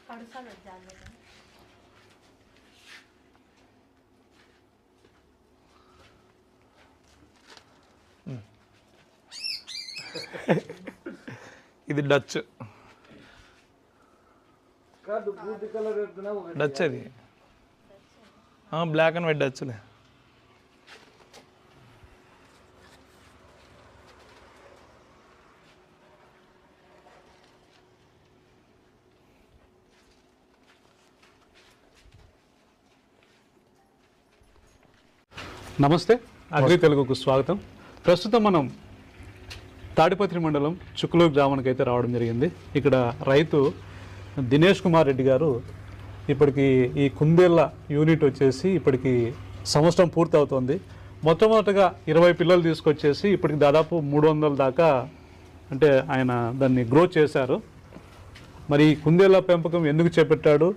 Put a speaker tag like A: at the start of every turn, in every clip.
A: ఇది Dutch Dutch అది black and white డచ్లే.
B: నమస్తే, అగ్రి తెలుగుకు స్వాగతం. ప్రస్తుతం మనం తాడిపత్రి మండలం చుక్కలూరు గ్రామానికి అయితే రావడం జరిగింది. ఇక్కడ రైతు దినేష్ కుమార్ రెడ్డి గారు ఇప్పటికి ఈ కుందేళ్ళ యూనిట్ వచ్చేసి ఇప్పటికి సంవత్సరం పూర్తి అవుతుంది. మొట్టమొదటిగా 20 పిల్లలు తీసుకొచ్చేసి ఇప్పటికి దాదాపు 300 దాకా అంటే ఆయన దాన్ని గ్రో చేశారు. మరి కుందేళ్ళ పెంపకం ఎందుకు చేపట్టాడు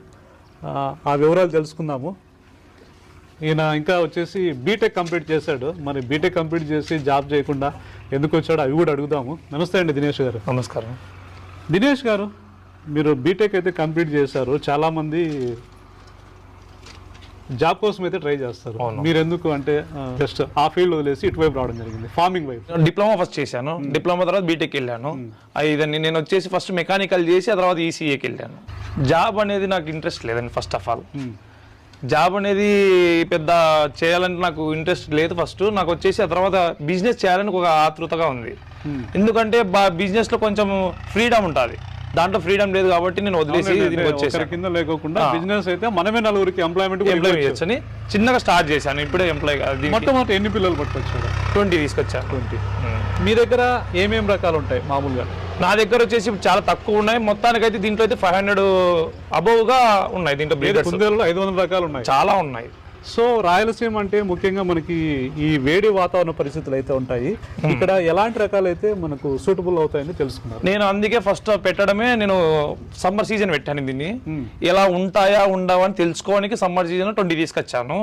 B: ఆ వివరాలు తెలుసుకుందాము. ఈయన ఇంకా వచ్చేసి బీటెక్ కంప్లీట్ చేశాడు. మరి బీటెక్ కంప్లీట్ చేసి జాబ్ చేయకుండా ఎందుకు వచ్చాడో అవి కూడా అడుగుదాము. నమస్తే అండి దినేష్ గారు.
A: నమస్కారం.
B: దినేష్ గారు, మీరు బీటెక్ అయితే కంప్లీట్ చేశారు, చాలామంది జాబ్ కోసం అయితే ట్రై చేస్తారు. మీరు ఎందుకు అంటే జస్ట్ ఆ ఫీల్డ్ వదిలేసి ఇటువైపు రావడం జరిగింది, ఫార్మింగ్ వైపు?
A: డిప్లొమా ఫస్ట్ చేశాను, డిప్లొమా తర్వాత బీటెక్ వెళ్ళాను. ఇదని నేను వచ్చేసి ఫస్ట్ మెకానికల్ చేసి ఆ తర్వాత ఈసీఏకి వెళ్ళాను. జాబ్ అనేది నాకు ఇంట్రెస్ట్ లేదండి. ఫస్ట్ ఆఫ్ ఆల్ జాబ్ అనేది పెద్ద చేయాలంటే నాకు ఇంట్రెస్ట్ లేదు. ఫస్ట్ నాకు వచ్చేసి ఆ తర్వాత బిజినెస్ చేయాలని ఒక ఆతృతగా ఉంది. ఎందుకంటే బిజినెస్ లో కొంచెం ఫ్రీడమ్ ఉంటుంది, దాంట్లో ఫ్రీడమ్ లేదు కాబట్టి నేను వదిలేసి
B: కింద లేకుండా బిజినెస్ అయితే మనమే నలుగురికి ఎంప్లాయ్
A: చేయొచ్చు అని చిన్నగా స్టార్ట్ చేశాను. ఇప్పుడే ఎంప్లాయ్.
B: మొట్టమొదటి ఎన్ని పిల్లలు పట్టుకొచ్చారు?
A: 20 తీసుకొచ్చాను.
B: 20. మీ దగ్గర ఏమేమి రకాలు ఉంటాయి మామూలుగా?
A: నా దగ్గర వచ్చేసి చాలా తక్కువ ఉన్నాయి. మొత్తానికి అయితే దీంట్లో అయితే 500 అబోవ్ గా ఉన్నాయి. దీంట్లో
B: 500 రకాలు ఉన్నాయి,
A: చాలా ఉన్నాయి.
B: సో రాయలసీమ అంటే ముఖ్యంగా మనకి ఈ వేడి వాతావరణ పరిస్థితులు అయితే ఉంటాయి. ఇక్కడ ఎలాంటి రకాలు అయితే మనకు సూటబుల్ అవుతాయని తెలుసుకున్నారు.
A: నేను అందుకే ఫస్ట్ పెట్టడమే నేను సమ్మర్ సీజన్ పెట్టాను. దీన్ని ఎలా ఉంటాయా ఉండవా అని తెలుసుకోవడానికి సమ్మర్ సీజన్ 20 తీసుకొచ్చాను.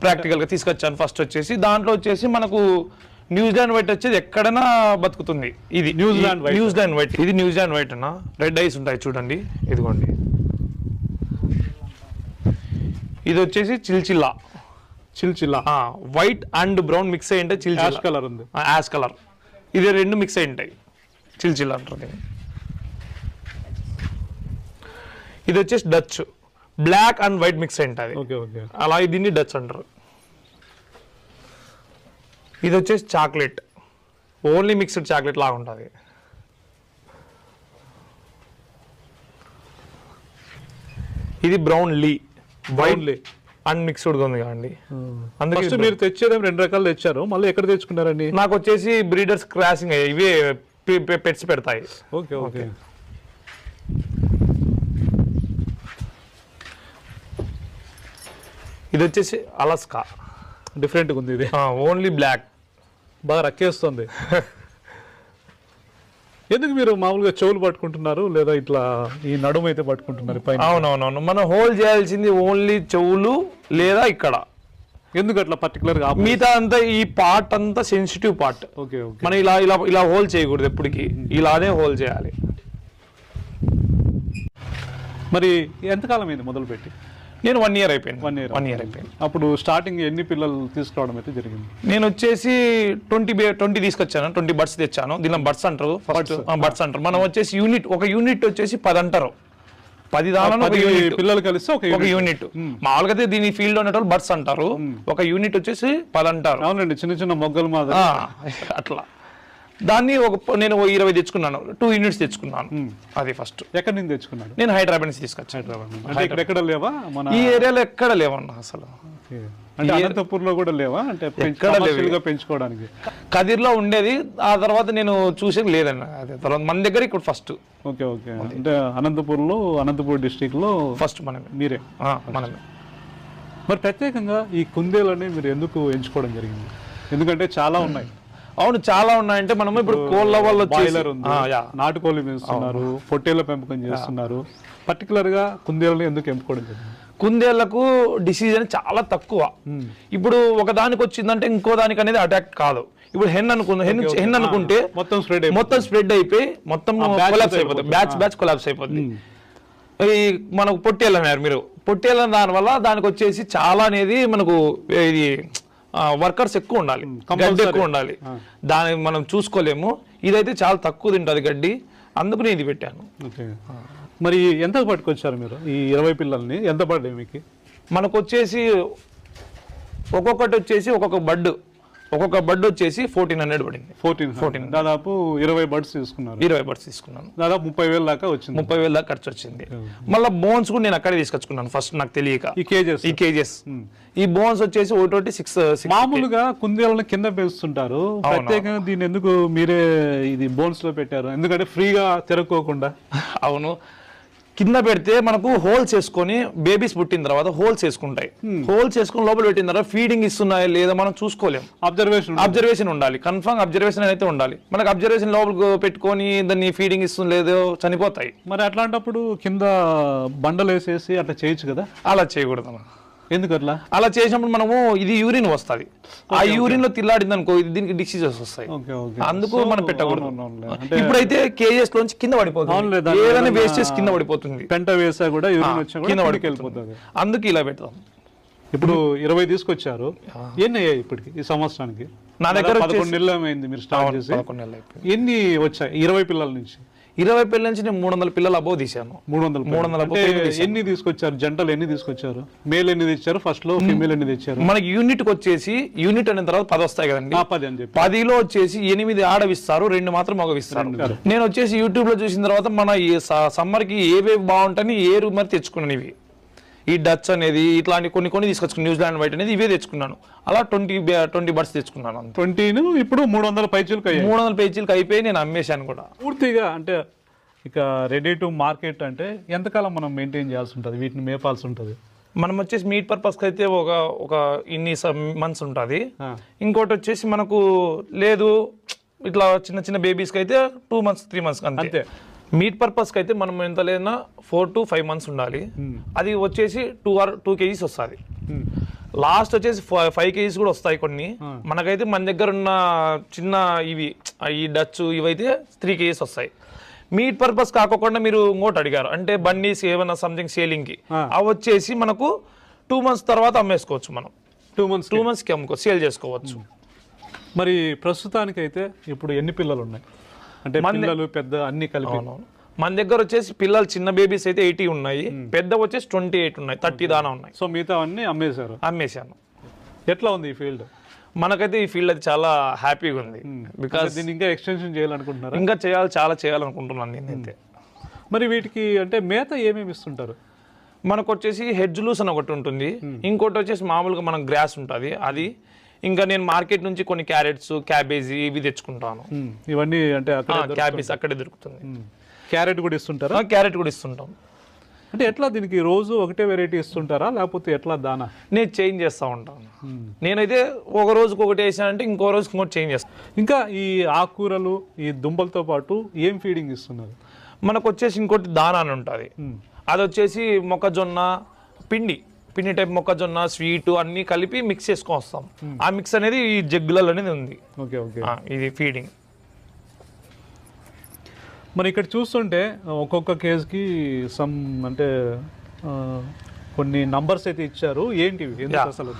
A: ప్రాక్టికల్ గా తీసుకొచ్చాను. ఫస్ట్ వచ్చేసి దాంట్లో వచ్చేసి మనకు న్యూజిలాండ్ వైట్ వచ్చేది ఎక్కడైనా బతుకుతుంది. ఇది న్యూజిలాండ్ వైట్. ఇది న్యూజిలాండ్ వైట్ అన్న. రెడ్ ఐస్ ఉంటాయి చూడండి, ఇదిగోండి. ఇది వచ్చేసి chinchilla white and brown mix అయి ఉంటాయి.
B: యాష్ కలర్ ఉంది,
A: యాష్ కలర్. ఇది రెండు మిక్స్ అయి ఉంటాయి, చిల్చిల్లా అంటారు. ఇది వచ్చేసి Dutch, black and white mix అయి ఉంటుంది. అలా దీన్ని డచ్ అంటారు. ఇది వచ్చేసి చాక్లెట్, ఓన్లీ మిక్స్డ్ చాక్లెట్ లాగా ఉంటుంది. ఇది బ్రౌన్ లీ, వైట్ లీ అండ్ మిక్స్డ్ ఉంది కదండి.
B: అందుకే మీరు తెచ్చేది 2 రకాలు తెచ్చారు. మళ్ళీ ఎక్కడ తెచ్చుకున్నారండి?
A: నాకు వచ్చేసి బ్రీడర్స్ క్రాసింగ్ అయ్యాయి, ఇవే పెట్స్ పెడతాయి.
B: Okay okay.
A: ఇది వచ్చేసి అలాస్కా,
B: డిఫరెంట్గా ఉంది. ఇది
A: ఓన్లీ బ్లాక్,
B: బాగా రక్కేస్తుంది. ఎందుకు మీరు మామూలుగా చెవులు పట్టుకుంటున్నారు లేదా ఇట్లా ఈ నడుము అయితే పట్టుకుంటున్నారు?
A: అవునవునవును, మనం హోల్డ్ చేయాల్సింది ఓన్లీ చెవులు లేదా ఇక్కడ.
B: ఎందుకు అట్లా పర్టికులర్ గా?
A: మిగతా అంతా ఈ పార్ట్ అంతా సెన్సిటివ్ పార్ట్.
B: ఓకే,
A: మనం ఇలా ఇలా ఇలా హోల్డ్ చేయకూడదు, ఎప్పటికీ ఇలానే హోల్డ్ చేయాలి.
B: మరి ఎంతకాలం అయింది మొదలు పెట్టి?
A: నేను 1 year అయిపోయింది.
B: 1 year అయిపోయింది. అప్పుడు స్టార్టింగ్ ఎన్ని పిల్లలు తీసుకురావడం అయితే జరిగింది?
A: నేను వచ్చేసి 20 తీసుకొచ్చాను. 20 బర్డ్స్ తెచ్చాను. దీనిలో బర్డ్స్ అంటారు, బర్డ్స్ అంటారు. మనం వచ్చేసి ఒక యూనిట్ వచ్చేసి 10 అంటారు. 10 దానిలో
B: పిల్లలు కలిసి ఒక
A: యూనిట్. మామూలుగా దీని ఫీల్డ్ ఉన్నట్టు బర్డ్స్ అంటారు. ఒక యూనిట్ వచ్చేసి 10 అంటారు.
B: అవునండి, చిన్న చిన్న మొగ్గలు మాదిరి
A: అట్లా. దాన్ని నేను 20 తెచ్చుకున్నాను. 2 యూనిట్స్ తెచ్చుకున్నాను. అది ఫస్ట్.
B: ఎక్కడి నుంచి తెచ్చుకున్నాను?
A: నేను హైదరాబాద్ నుంచి తీసుకొచ్చాను.
B: ఎక్కడ లేవా
A: ఈ ఏరియాలో? ఎక్కడ లేవన్నా అసలు.
B: అంటే అనంతపూర్లో కూడా లేవా? అంటే పెంచుకోవడానికి
A: కదిర్లో ఉండేది. ఆ తర్వాత నేను చూసేది లేదన్న. అదే తర్వాత మన దగ్గర ఇక్కడ ఫస్ట్.
B: Okay okay. అంటే అనంతపూర్ డిస్ట్రిక్ట్ లో ఫస్ట్ మీరే
A: మనమే.
B: మరి ప్రత్యేకంగా ఈ కుందేలని మీరు ఎందుకు ఎంచుకోవడం జరిగింది? ఎందుకంటే చాలా ఉన్నాయి.
A: అవును, చాలా ఉన్నాయంటే మనం ఇప్పుడు కోళ్ళ వల్ల
B: బాయిలర్ ఉంది, నాటుకోళ్ళు పెంచుతున్నారు, పొట్టేళ్ల పెంపకం చేస్తున్నారు. పర్టికులర్ గా కుందేళ్ళని ఎందుకు ఎంపుకోవడం జరిగింది?
A: కుందేళ్లకు డిసీజ్ అనేది చాలా తక్కువ. ఇప్పుడు ఒక దానికి వచ్చిందంటే ఇంకో దానికి అనేది అటాక్ కాదు. ఇప్పుడు హెన్ అనుకుంటే మొత్తం స్ప్రెడ్ అయిపోయి మొత్తం కొలాప్స్ అయిపోతుంది. బ్యాచ్ కొలాప్స్ అయిపోతుంది. ఈ మనకు పొట్టేళ్ళు అన్నారు మీరు, పొట్టేళ్ళ దానివల్ల దానికి వచ్చేసి చాలా అనేది మనకు ఇది వర్కర్స్ ఎక్కువ ఉండాలి, గడ్డి ఎక్కువ ఉండాలి, దాన్ని మనం చూసుకోలేము. ఇదైతే చాలా తక్కువ తింటుంది గడ్డి, అందుకు నేను ఇది పెట్టాను.
B: మరి ఎంత పట్టుకొచ్చారు మీరు ఈ 20 పిల్లల్ని? ఎంత పడ్డాయి మీకు?
A: మనకు వచ్చేసి ఒక్కొక్కటి వచ్చేసి ఒక్కొక్క బడ్ వచ్చేసి 1400 పడింది.
B: 14 దాదాపు 20 బర్డ్స్ తీసుకున్నారు.
A: 20 బర్డ్స్ తీసుకున్నాను.
B: దాదాపు 30,000 దాకా వచ్చింది.
A: 30,000 దాకా ఖర్చు వచ్చింది. మళ్ళీ బోన్స్ కూడా నేను అక్కడే తీసుకొచ్చుకున్నాను ఫస్ట్, నాకు తెలియక. ఈ కేజెస్ ఈ బోన్స్ వచ్చేసి ఒకటి 6.
B: మామూలుగా కుందేళ్ళని కింద పెంచుతుంటారు, ప్రత్యేకంగా దీన్ని ఎందుకు మీరే ఇది బోన్స్ లో పెట్టారు? ఎందుకంటే ఫ్రీగా తిరగకోకుండా.
A: అవును, కింద పెడితే మనకు హోల్స్ వేసుకొని బేబీస్ పుట్టిన తర్వాత హోల్స్ వేసుకుంటాయి. హోల్స్ వేసుకుని లోపల పెట్టిన తర్వాత ఫీడింగ్ ఇస్తున్నాయా లేదా మనం చూసుకోలేము. అబ్జర్వేషన్ ఉండాలి, కన్ఫర్మ్ అబ్జర్వేషన్ అయితే ఉండాలి. మనకు అబ్జర్వేషన్ లోపల పెట్టుకొని దాన్ని ఫీడింగ్ ఇస్తుంది లేదో చనిపోతాయి.
B: మరి అట్లాంటప్పుడు కింద బండలు వేసేసి అట్లా చేయొచ్చు కదా?
A: అలా చేయకూడదు.
B: ఎందుకు అట్లా?
A: అలా చేసినప్పుడు మనము ఇది యూరిన్ వస్తుంది, ఆ యూరిన్ లో తిల్లాడింది అనుకో దీనికి డిసీజెస్ వస్తాయి, అందుకు మనం పెట్టకూడదు. ఇప్పుడైతే కేజెస్ లోంచి కింద పడిపోతుంది, ఏదైనా వేస్ట్ చేసి కింద పడిపోతుంది,
B: పెంట వేసా కూడా కింద వెళ్ళిపోతుంది,
A: అందుకు ఇలా పెడతాం.
B: ఇప్పుడు 20 తీసుకొచ్చారు, ఎన్ని అయ్యాయి ఇప్పటికి ఈ సంవత్సరానికి?
A: నా దగ్గర
B: 11 నెలలు అయింది మీరు స్టార్ట్ చేసి.
A: 11 నెలలు అయిపోయింది.
B: ఎన్ని వచ్చాయి 20 పిల్లల నుంచి?
A: 20 పిల్లల నుంచి నేను 300 పిల్లలు అబోవ్ తీసాను.
B: 300 ఎన్ని తీసుకొచ్చారు? జంటలు ఎన్ని తీసుకొచ్చారు? మేల్ ఎన్ని తెచ్చారు ఫస్ట్ లో, ఫీమేల్ ఎన్ని తెచ్చారు?
A: మనకి యూనిట్ కి వచ్చేసి యూనిట్ అయిన తర్వాత 10 వస్తాయి కదండి.
B: 10 అని చెప్పి
A: 10లో వచ్చేసి 8 ఆడవిస్తారు, 2 మాత్రం మగవిస్తారు. నేను వచ్చేసి యూట్యూబ్ లో చూసిన తర్వాత మన ఈ సమ్మర్ కి ఏవేవి బాగుంటాయని మరి తెచ్చుకున్నాను. ఇవి ఈ డచ్ అనేది ఇట్లాంటి కొన్ని తీసుకొచ్చుకున్నాను. న్యూజిలాండ్ వైట్ అనేది ఇవే తెచ్చుకున్నాను. అలా 20 బర్డ్స్ తెచ్చుకున్నాను.
B: 20 ఇప్పుడు 300
A: పైచీలకు అయిపోయి నేను అమ్మేశాను కూడా
B: పూర్తిగా. అంటే ఇక రెడీ టు మార్కెట్ అంటే ఎంతకాలం మనం మెయింటైన్ చేయాల్సి ఉంటుంది, వీటిని మేపాల్సి ఉంటుంది?
A: మనం వచ్చేసి మీట్ పర్పస్కి అయితే ఒక ఇన్ని మంత్స్ ఉంటుంది. ఇంకోటి వచ్చేసి మనకు లేదు ఇట్లా చిన్న బేబీస్కి అయితే 2 మంత్స్ 3 మంత్స్ అంతే. మీట్ పర్పస్కి అయితే మనం ఎంత లేదన్నా 4 to 5 months ఉండాలి. అది వచ్చేసి 2 kgs వస్తుంది. లాస్ట్ వచ్చేసి 5 kgs కూడా వస్తాయి కొన్ని. మనకైతే మన దగ్గర ఉన్న చిన్న ఇవి ఈ డచ్ ఇవైతే 3 kgs వస్తాయి. మీట్ పర్పస్ కాకుండా మీరు ఇంకోటి అడిగారు అంటే బండీస్ ఏమైనా సంథింగ్ సేలింగ్కి, అవి వచ్చేసి మనకు 2 months తర్వాత అమ్మేసుకోవచ్చు. మనం 2 monthsకి సేల్ చేసుకోవచ్చు.
B: మరి ప్రస్తుతానికైతే ఇప్పుడు ఎన్ని పిల్లలు ఉన్నాయి? అంటే పిల్లలు పెద్ద అన్ని కలిపి
A: మన దగ్గర వచ్చేసి పిల్లలు చిన్న బేబీస్ అయితే 80 ఉన్నాయి, పెద్ద వచ్చేసి 28 ఉన్నాయి, 30 దానా ఉన్నాయి.
B: సో మిగతా అన్ని
A: అమ్మేశాను.
B: ఎట్లా ఉంది ఈ ఫీల్డ్?
A: మనకైతే ఈ ఫీల్డ్ అది చాలా హ్యాపీగా ఉంది. బికాస్
B: దీన్ని ఇంకా ఎక్స్టెన్షన్ చేయాలనుకుంటున్నారు?
A: ఇంకా చాలా చేయాలనుకుంటున్నాను నేనైతే.
B: మరి వీటికి అంటే మేత ఏమేమి ఇస్తుంటారు?
A: మనకు వచ్చేసి హెడ్జ్ లూస్ అని ఒకటి ఉంటుంది, ఇంకోటి వచ్చేసి మామూలుగా మనం గ్రాస్ ఉంటుంది అది. ఇంకా నేను మార్కెట్ నుంచి కొన్ని క్యారెట్స్, క్యాబేజీ ఇవి తెచ్చుకుంటాను.
B: ఇవన్నీ అంటే
A: క్యాబేజ్ అక్కడే దొరుకుతుంది.
B: క్యారెట్ కూడా ఇస్తుంటారా?
A: క్యారెట్ కూడా ఇస్తుంటాం.
B: అంటే ఎట్లా దీనికి రోజు ఒకటే వెరైటీ ఇస్తుంటారా లేకపోతే ఎట్లా దానా?
A: నేను చేంజ్ చేస్తూ ఉంటాను. నేనైతే ఒక రోజుకి ఒకటి వేసానంటే ఇంకో రోజుకి ఇంకోటి చేంజ్ చేస్తాను.
B: ఇంకా ఈ ఆకుకూరలు ఈ దుంపలతో పాటు ఏం ఫీడింగ్ ఇస్తున్నారు?
A: మనకు వచ్చేసి ఇంకోటి దానా అని ఉంటుంది, అది వచ్చేసి మొక్కజొన్న పిండి టైప్ మొక్కజొన్న స్వీట్ అన్ని కలిపి మిక్స్ చేసుకొని వస్తాం. ఆ మిక్స్ అనేది ఈ జగ్గులలో అనేది ఉంది. ఇది ఫీడింగ్.
B: మరి ఇక్కడ చూస్తుంటే ఒక్కొక్క కేసుకి సమ్ అంటే కొన్ని నంబర్స్ అయితే ఇచ్చారు, ఏంటివి అసలు?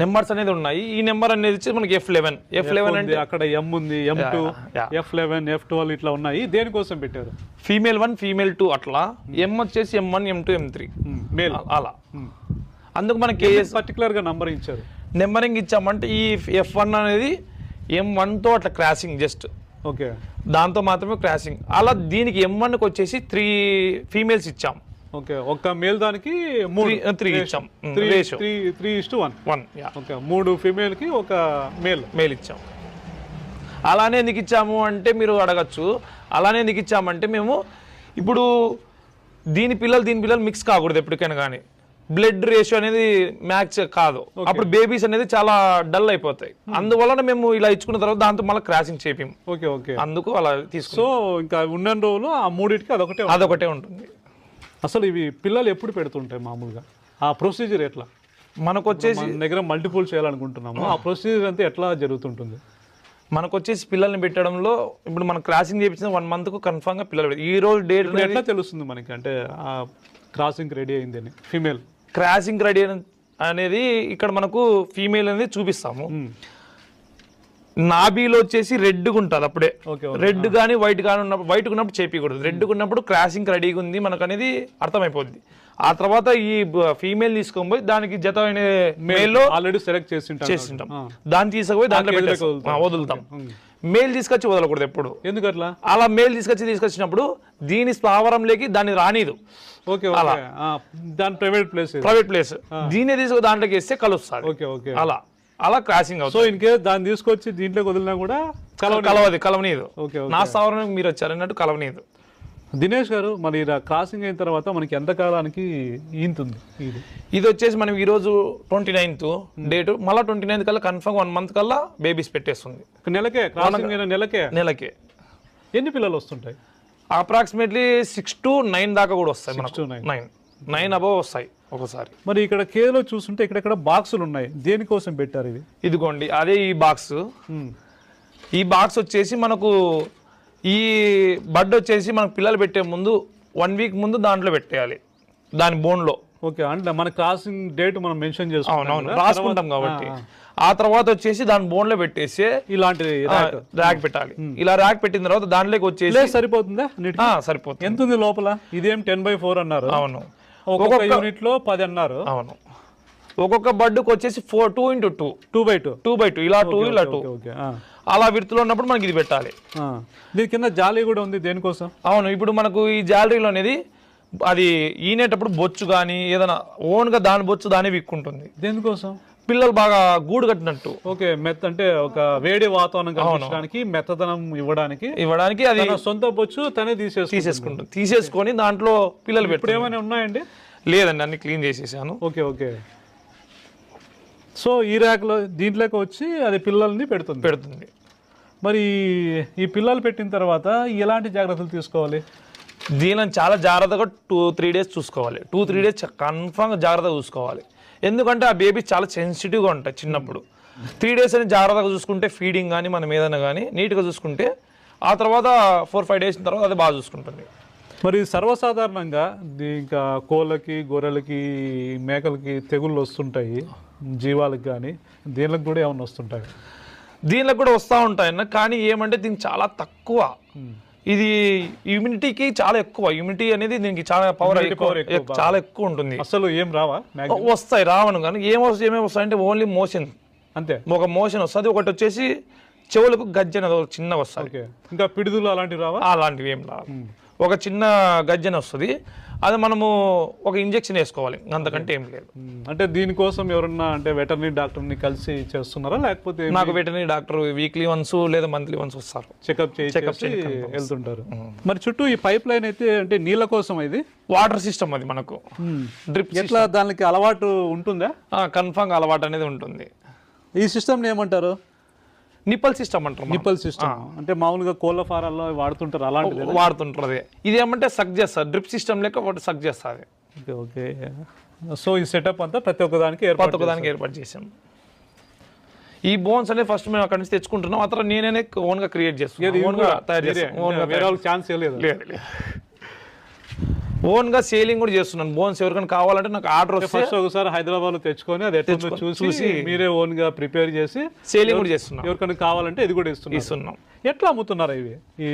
A: నెంబర్స్ అనేది ఉన్నాయి. ఈ నెంబర్ అనేది వచ్చి మనకి F11 అంటే
B: అక్కడ M ఉంది, M2, F11, F12 ఇట్లా ఉన్నాయి. దేనికోసం పెట్టారు?
A: ఫీమేల్ 1 ఫీమేల్ 2 అట్లా. M వచ్చేసి M1 M2 M3
B: మేల్
A: అలా. అందుకు మనకి
B: పర్టికులర్ గా నంబరింగ్ ఇచ్చారు.
A: నెంబరింగ్ ఇచ్చామంటే ఈ F1 అనేది M1 తో అట్లా క్రాసింగ్ జస్ట్ దాంతో మాత్రమే క్రాసింగ్. అలా దీనికి M1కి వచ్చేసి 3 ఫీమేల్స్ ఇచ్చాం.
B: ఒక మేల్ దానికి
A: 3 ఇచ్చాం.
B: 3:1. 3 ఫీమేల్ కి ఒక మేల్
A: ఇచ్చాం. అలానే ఎందుకు ఇచ్చాము అంటే మీరు అడగచ్చు, అలానే ఎందుకు ఇచ్చామంటే మేము ఇప్పుడు దీని పిల్లలు మిక్స్ కాకూడదు ఎప్పటికైనా కానీ. బ్లడ్ రేషియో అనేది మ్యాచ్ కాదు, అప్పుడు బేబీస్ అనేది చాలా డల్ అయిపోతాయి. అందువలన మేము ఇలా ఇచ్చుకున్న తర్వాత దాంతో మళ్ళీ క్రాసింగ్ చేయం. అందుకు అలా తీసుకు.
B: సో ఇంకా ఉన్న రోజులు ఆ మూడింటికి
A: అదొకటే ఉంటుంది.
B: అసలు ఇవి పిల్లలు ఎప్పుడు పెడుతుంటాయి మామూలుగా? ఆ ప్రొసీజర్ ఎట్లా?
A: మనకు వచ్చేసి
B: దగ్గర మల్టిపుల్ చేయాలనుకుంటున్నాము, ఆ ప్రొసీజర్ అంతా ఎట్లా జరుగుతుంటుంది?
A: మనకు వచ్చేసి పిల్లల్ని పెట్టడంలో ఇప్పుడు మనం క్రాసింగ్ చేయించిన 1 monthకు కన్ఫామ్గా పిల్లలు పెడతారు. ఈ రోజు డేట్
B: ఎట్లా తెలుస్తుంది మనకి అంటే క్రాసింగ్ రెడీ అయింది అని? ఫీమేల్
A: క్రాసింగ్ రెడీ అనేది ఇక్కడ మనకు ఫీమేల్ అనేది చూపిస్తాము. నాబీలో వచ్చేసి రెడ్గా ఉంటుంది అప్పుడే. రెడ్ కానీ వైట్ కానీ ఉన్నప్పుడు, వైట్ ఉన్నప్పుడు చేపించకూడదు. రెడ్గా ఉన్నప్పుడు క్రాసింగ్ రెడీగా ఉంది మనకు అనేది అర్థమైపోద్ది. ఆ తర్వాత ఈ ఫీమేల్ తీసుకొని పోయి దానికి జతమైన మేల్
B: ఆల్రెడీ సెలెక్ట్ చేసింటాం,
A: దాన్ని తీసుకుపోయి దాంట్లో వదులుతాం. మేల్ తీసుకొచ్చి వదలకూడదు ఎప్పుడు.
B: ఎందుకట్లా?
A: అలా మేల్ తీసుకొచ్చినప్పుడు దీని స్థావరంలోకి దాన్ని రానిదు.
B: అలా దాని ప్రైవేట్
A: ప్లేస్ దీన్ని తీసుకు దాంట్లోకి వేస్తే కలుస్తుంది. అలా క్రాసింగ్ అవుతుంది.
B: సో ఇన్ కేస్ దాన్ని తీసుకొచ్చి దీంట్లోకి వదిలినా కూడా
A: కలవనీదు. నా స్థావరం మీరు వచ్చారు అన్నట్టు కలవనీదు.
B: దినేష్ గారు, మరి క్రాసింగ్ అయిన తర్వాత మనకి ఎంత కాలానికి ఈంతుంది?
A: ఇది వచ్చేసి మనం ఈ రోజు 29th డేట్, మళ్ళీ 29th కల్లా కన్ఫర్మ్ 1 month కల్లా బేబీస్ పెట్టేస్తుంది.
B: నెలకే క్రాసింగ్ అయిన నెలకే ఎన్ని పిల్లలు వస్తుంటాయి?
A: అప్రాక్సిమేట్లీ 6 to 9 దాకా కూడా వస్తాయి. 9 అబవ్ వస్తాయి ఒకసారి.
B: మరి ఇక్కడ కేలో చూస్తుంటే ఇక్కడ బాక్సులు ఉన్నాయి, దేనికోసం పెట్టారు ఇది?
A: ఇదిగోండి అదే ఈ బాక్స్. ఈ బాక్స్ వచ్చేసి మనకు ఈ బడ్ వచ్చేసి మనకు పిల్లలు పెట్టే ముందు 1 week ముందు దాంట్లో పెట్టేయాలి, దాని బోన్లో.
B: ఓకే, అంటే మన క్రాసింగ్ డేట్ మనం మెన్షన్ చేసుకుంటాం,
A: రాసుకుంటాం కాబట్టి. ఆ తర్వాత వచ్చేసి దాని బోన్లో పెట్టేసి ఇలాంటి ర్యాక్ పెట్టాలి. ఇలా ర్యాక్ పెట్టిన తర్వాత దాంట్లోకి వచ్చేసి
B: సరిపోతుందా?
A: సరిపోతుంది.
B: ఎంత ఉంది లోపల? ఇదేం 10/4 అన్నారు.
A: అవును.
B: ఒక్కొక్క యూనిట్ లో 10 అన్నారు.
A: అవును. ఒక్కొక్క బడ్డుకు వచ్చేసి 2x2 ఇలా 2 ఇలా 2 అలా విడుతులో ఉన్నప్పుడు మనకి ఇది పెట్టాలి.
B: దీని కింద జాలీ కూడా ఉంది, దేనికోసం?
A: అవును. ఇప్పుడు మనకు ఈ జాలరీలో అనేది అది ఈనేటప్పుడు బొచ్చు కానీ ఏదైనా ఓన్గా దాని బొచ్చు దాని విక్కుంటుంది.
B: దేనికోసం?
A: పిల్లలు బాగా గూడు కట్టినట్టు.
B: ఓకే, అంటే ఒక వేడి వాతావరణం కల్పించడానికి, మెత్తదనం ఇవ్వడానికి అది సొంత బొచ్చు తనే
A: తీసేసుకుంటుంది. తీసేసుకొని దాంట్లో పిల్లలు పెట్టి.
B: ఇప్పుడు ఏమైనా ఉన్నాయండి?
A: లేదండి, అన్ని క్లీన్ చేసేసాను.
B: ఓకే. సో ఈ ర్యాక్లో దీంట్లోకి వచ్చి అది పిల్లల్ని పెడుతుంది. మరి ఈ పిల్లలు పెట్టిన తర్వాత ఎలాంటి జాగ్రత్తలు తీసుకోవాలి?
A: దీనిని చాలా జాగ్రత్తగా 2-3 days చూసుకోవాలి. 2-3 days కన్ఫామ్గా జాగ్రత్తగా చూసుకోవాలి. ఎందుకంటే ఆ బేబీ చాలా సెన్సిటివ్గా ఉంటాయి చిన్నప్పుడు. 3 days అని జాగ్రత్తగా చూసుకుంటే, ఫీడింగ్ కానీ మనం ఏదైనా కానీ నీట్గా చూసుకుంటే, ఆ తర్వాత 4-5 days తర్వాత అది బాగా చూసుకుంటుంది.
B: మరి సర్వసాధారణంగా ఇంకా కోళ్ళకి, గొర్రెలకి, మేకలకి తెగుళ్ళు వస్తుంటాయి, జీవాలకు కానీ, దీనికి కూడా ఏమన్నా వస్తుంటాయి?
A: దీనికి కూడా వస్తూ ఉంటాయన్న, కానీ ఏమంటే దీనికి చాలా తక్కువ. ఇది ఇమ్యూనిటీకి చాలా ఎక్కువ. ఇమ్యూనిటీ అనేది దీనికి చాలా పవర్ చాలా ఎక్కువ ఉంటుంది.
B: అసలు ఏం రావా?
A: వస్తాయి, రావను కానీ ఏమేమి వస్తాయంటే ఓన్లీ మోషన్, అంతే. ఒక మోషన్ వస్తుంది. ఒకటి వచ్చేసి చెవులకు గజ్జన చిన్న వస్తుంది.
B: ఇంకా పిడుదులు అలాంటివి రావా?
A: అలాంటివి ఏం రావు. ఒక చిన్న గజ్జన వస్తుంది, అది మనము ఒక ఇంజెక్షన్ వేసుకోవాలి, అంతకంటే ఏం లేదు.
B: అంటే దీనికోసం ఎవరన్నా అంటే వెటర్నరీ డాక్టర్ని కలిసి చేస్తున్నారా, లేకపోతే?
A: నాకు వెటర్నరీ డాక్టర్ వీక్లీ వన్స్ లేదా మంత్లీ వన్స్ వస్తారు,
B: చెకప్ చేసి వెళ్తుంటారు. మరి చుట్టూ ఈ పైప్ లైన్ అయితే అంటే నీళ్ళ కోసం, ఇది
A: వాటర్ సిస్టమ్, అది మనకు డ్రిప్.
B: ఎట్లా దానికి అలవాటు ఉంటుందా?
A: కన్ఫామ్ అలవాటు అనేది ఉంటుంది.
B: ఈ సిస్టమ్ ఏమంటారు?
A: నిప్పల్ సిస్టమ్ అంటారు.
B: నిప్పల్ సిస్టమ్ అంటే మామూలుగా కోళ్ళ ఫారాల్లో వాడుతుంటారు, అలాంటిది
A: వాడుతుంటారు. ఇది ఏమంటే సక్ చేస్తారు, డ్రిప్ సిస్టమ్ లెక్క ఒకటి సక్ చేస్తుంది.
B: ఓకే. సో ఈ సెటప్ అంతా ప్రతి ఒక్కదానికి
A: ఏర్పాటు చేసాం. ఈ బోన్స్ అనేది ఫస్ట్ మేము అక్కడి నుంచి తెచ్చుకుంటున్నాం, ఆ తర్వాత నేనే ఓన్గా క్రియేట్ చేస్తాను, ఓన్గా తయారు చేస్తాను.
B: ఛాన్స్ లేదు.
A: ఓన్గా సేలింగ్ కూడా చేస్తున్నాను. బోన్స్ ఎవరికైనా కావాలంటే నాకు ఆర్డర్ వస్తే
B: ఫస్ట్ ఒకసారి హైదరాబాద్ లో తెచ్చుకొని అది చూసి మీరే ఓన్ గా ప్రిపేర్ చేసి
A: సేలింగ్ కూడా చేస్తున్నాం.
B: ఎవరికైనా కావాలంటే ఇది కూడా ఇస్తున్నాం. ఎట్లా అమ్ముతున్నారు ఇవి? ఈ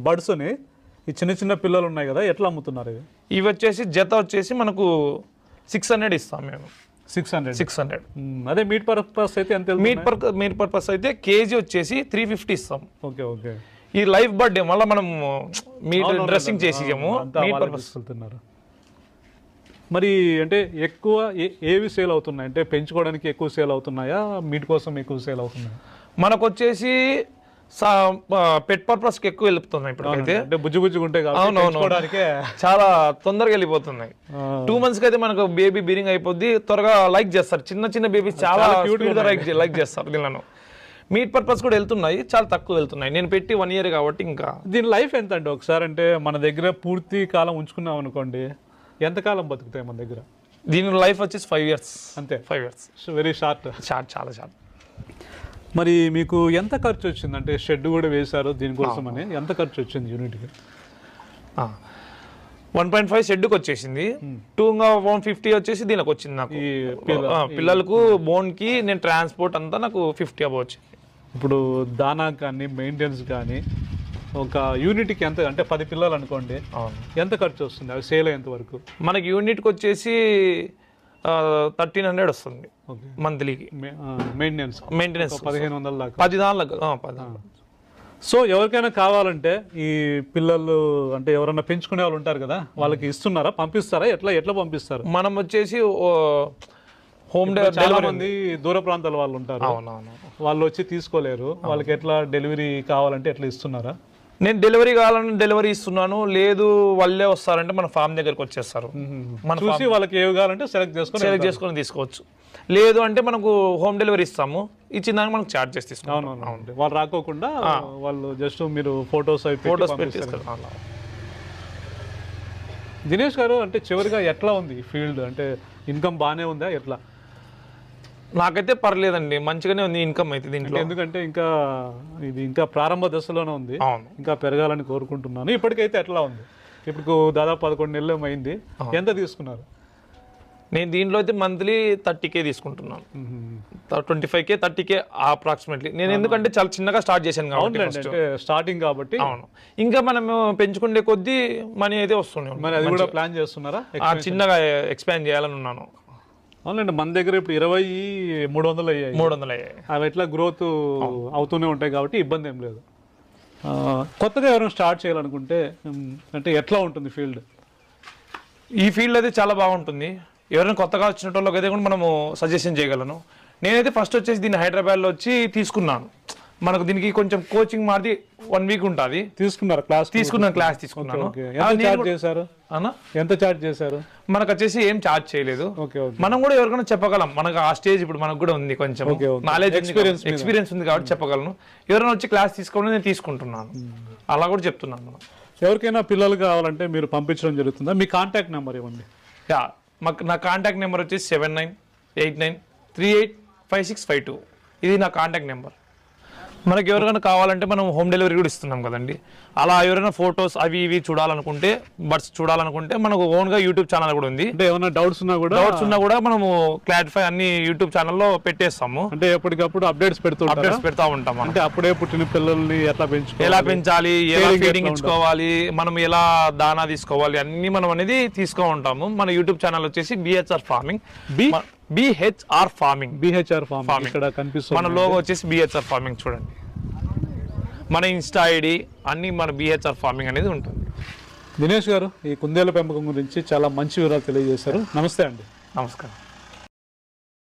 B: బర్డ్స్ ని, ఈ చిన్న చిన్న పిల్లలు ఉన్నాయి కదా, ఎట్లా అమ్ముతున్నారు ఇవి?
A: ఇవి వచ్చేసి జత వచ్చేసి మనకు 600 ఇస్తాం మేము. 600.
B: అదే మీట్ పర్పస్ అయితే ఎంత?
A: మీట్ పర్పస్ అయితే కేజీ వచ్చేసి 350 ఇస్తాం.
B: ఓకే.
A: ఈ లైఫ్ బర్త్డే మళ్ళీ మనం మీట్ డ్రెస్సింగ్ చేసి
B: మరి అంటే ఎక్కువ ఏవి సేల్ అవుతున్నాయి? అంటే పెంచుకోవడానికి ఎక్కువ సేల్ అవుతున్నాయా, మీట్ కోసం ఎక్కువ సేల్ అవుతున్నాయా?
A: మనకు వచ్చేసి పెట్ పర్పస్ కి ఎక్కువ వెళ్ళిపోతున్నాయి ఇప్పుడు అయితే.
B: బుజ్జి ఉంటాయి కాబట్టి
A: చాలా తొందరగా వెళ్ళిపోతున్నాయి. 2 months కి అయితే మనకు బేబీ బీరింగ్ అయిపోద్ది, త్వరగా లైక్ చేస్తారు. చిన్న బేబీ చాలా లైక్ చేస్తారు. దీనిలో మీట్ పర్పస్ కూడా వెళ్తున్నాయి, చాలా తక్కువ వెళ్తున్నాయి. నేను పెట్టి 1 year కాబట్టి. ఇంకా
B: దీని లైఫ్ ఎంత అంటే ఒకసారి అంటే మన దగ్గర పూర్తి కాలం ఉంచుకున్నాం అనుకోండి, ఎంతకాలం బతుకుతాయి మన దగ్గర?
A: దీని లైఫ్ వచ్చేసి 5 years.
B: అంతే.
A: 5 years.
B: Very short.
A: చాలా షార్ట్.
B: మరి మీకు ఎంత ఖర్చు వచ్చింది? అంటే షెడ్ కూడా వేశారు దీనికోసం అని, ఎంత ఖర్చు వచ్చింది యూనిట్కి?
A: 1.5 షెడ్కి వచ్చేసింది, 150 వచ్చేసి దీనికి వచ్చింది నాకు. పిల్లలకు బోన్కి నేను ట్రాన్స్పోర్ట్ అంతా నాకు 50 అబౌ వచ్చింది.
B: ఇప్పుడు దానా కానీ మెయింటెనెన్స్ కానీ ఒక యూనిట్కి ఎంత? అంటే 10 పిల్లలు అనుకోండి, ఎంత ఖర్చు వస్తుంది? అవి సేల్ అయ్యేంత వరకు
A: మనకి యూనిట్కి వచ్చేసి 1300 వస్తుంది మంత్లీకి.
B: మెయింటెనెన్స్ 1500 దాకా,
A: 10
B: సో ఎవరికైనా కావాలంటే ఈ పిల్లలు అంటే ఎవరైనా పెంచుకునే వాళ్ళు ఉంటారు కదా, వాళ్ళకి ఇస్తున్నారా, పంపిస్తారా? ఎట్లా పంపిస్తారు?
A: మనం వచ్చేసి హోమ్
B: చాలా మంది దూర ప్రాంతాల వాళ్ళు ఉంటారు, వాళ్ళు వచ్చి తీసుకోలేరు, వాళ్ళకి ఎట్లా డెలివరీ కావాలంటే ఎట్లా ఇస్తున్నారా?
A: నేను డెలివరీ కావాలని డెలివరీ ఇస్తున్నాను, లేదు వాళ్ళే వస్తారంటే మన ఫామ్ దగ్గరకు వచ్చేస్తారు,
B: మన చూసి వాళ్ళకి ఏవి కావాలంటే సెలెక్ట్ చేసుకొని
A: తీసుకోవచ్చు. లేదు అంటే మనకు హోమ్ డెలివరీ ఇస్తాము, ఇచ్చిన దానికి మనకు ఛార్జ్ చేసి తీసుకుంటాం.
B: అవును, వాళ్ళు రాకోకుండా వాళ్ళు జస్ట్ మీరు ఫొటోస్ పెట్టి. దినేష్ గారు, అంటే చివరిగా ఎట్లా ఉంది ఫీల్డ్? అంటే ఇన్కమ్ బాగానే ఉందా ఎట్లా?
A: నాకైతే పర్లేదండి, మంచిగానే ఉంది ఇన్కమ్ అయితే దీంట్లో.
B: ఎందుకంటే ఇంకా ప్రారంభ దశలోనే ఉంది, ఇంకా పెరగాలని కోరుకుంటున్నాను. ఇప్పటికైతే ఎట్లా ఉంది? ఇప్పుడు దాదాపు 11 నెలలు అయింది. ఎంత తీసుకున్నారు?
A: నేను దీంట్లో అయితే మంత్లీ 30K తీసుకుంటున్నాను, 25K 30K అప్రాక్సిమేట్లీ. నేను ఎందుకంటే చాలా చిన్నగా స్టార్ట్ చేశాను కాబట్టి,
B: స్టార్టింగ్ కాబట్టి.
A: అవును, ఇంకా మనం పెంచుకునే కొద్దీ మనీ అయితే వస్తుంది.
B: మరి అది కూడా ప్లాన్ చేస్తున్నారా?
A: చిన్నగా ఎక్స్పాండ్ చేయాలని ఉన్నాను.
B: అవునండి, మన దగ్గర ఇప్పుడు 20,300 అయ్యాయి. అవి ఎట్లా గ్రోత్ అవుతూనే ఉంటాయి కాబట్టి ఇబ్బంది ఏం లేదు. కొత్తగా ఎవరైనా స్టార్ట్ చేయాలనుకుంటే అంటే ఎట్లా ఉంటుంది ఫీల్డ్?
A: ఈ ఫీల్డ్ అయితే చాలా బాగుంటుంది. ఎవరైనా కొత్తగా వచ్చిన వాళ్ళకి అయితే కూడా మనము సజెషన్ చేయగలను. నేనైతే ఫస్ట్ వచ్చేసి దీన్ని హైదరాబాద్లో వచ్చి తీసుకున్నాను. మనకు దీనికి కొంచెం కోచింగ్ మాది 1 వీక్ ఉంటుంది. క్లాస్ తీసుకున్నాను.
B: ఎంత చార్జ్ చేశారు?
A: మనకు వచ్చేసి ఏం చార్జ్ చేయలేదు. మనం కూడా ఎవరికైనా చెప్పగలం, మనకు ఆ స్టేజ్ ఇప్పుడు మనకు కూడా ఉంది, కొంచెం నాలెడ్జ్ ఎక్స్పీరియన్స్ ఉంది కాబట్టి చెప్పగలను. ఎవరైనా వచ్చి క్లాస్ తీసుకోవడం నేను తీసుకుంటున్నాను, అలా కూడా చెప్తున్నాను. మనం
B: ఎవరికైనా పిల్లలు కావాలంటే మీరు పంపించడం జరుగుతుందా? మీ కాంటాక్ట్ నెంబర్ ఇవ్వండి.
A: నా కాంటాక్ట్ నెంబర్ వచ్చేసి 7989385652. ఇది నా కాంటాక్ట్ నెంబర్. మనకి ఎవరికైనా కావాలంటే మనం హోమ్ డెలివరీ కూడా ఇస్తున్నాం కదండి. అలా ఎవరైనా ఫొటోస్ అవి ఇవి చూడాలనుకుంటే, బర్డ్స్ చూడాలనుకుంటే మనకు ఓన్గా యూట్యూబ్ ఛానల్ కూడా ఉంది.
B: అంటే ఏమైనా డౌట్స్ ఉన్నా కూడా మనము క్లారిఫై అన్ని యూట్యూబ్ ఛానల్లో పెట్టేస్తాము. అంటే ఎప్పటికప్పుడు అప్డేట్స్ పెడతా ఉంటాం. అంటే అప్పుడే పుట్టిన పిల్లల్ని ఎలా పెంచాలి, ఎలా ఫీడింగ్ ఇచ్చుకోవాలి, మనం ఎలా దానా తీసుకోవాలి, అన్ని మనం అనేది తీసుకో ఉంటాము. మన యూట్యూబ్ ఛానల్ వచ్చేసి BHR ఫార్మింగ్. BHR ఫార్మింగ్ ఇక్కడ కనిపిస్తుంది. మన లోగో వచ్చేసి BHR ఫార్మింగ్ చూడండి. మన ఇన్స్టా ఐడి అన్ని మన BHR ఫార్మింగ్ అనేది ఉంటుంది. దినేష్ గారు, ఈ కుందేళ్ల పెంపకం గురించి చాలా మంచి వివరాలు తెలియజేశారు. నమస్తే అండి.
A: నమస్కారం.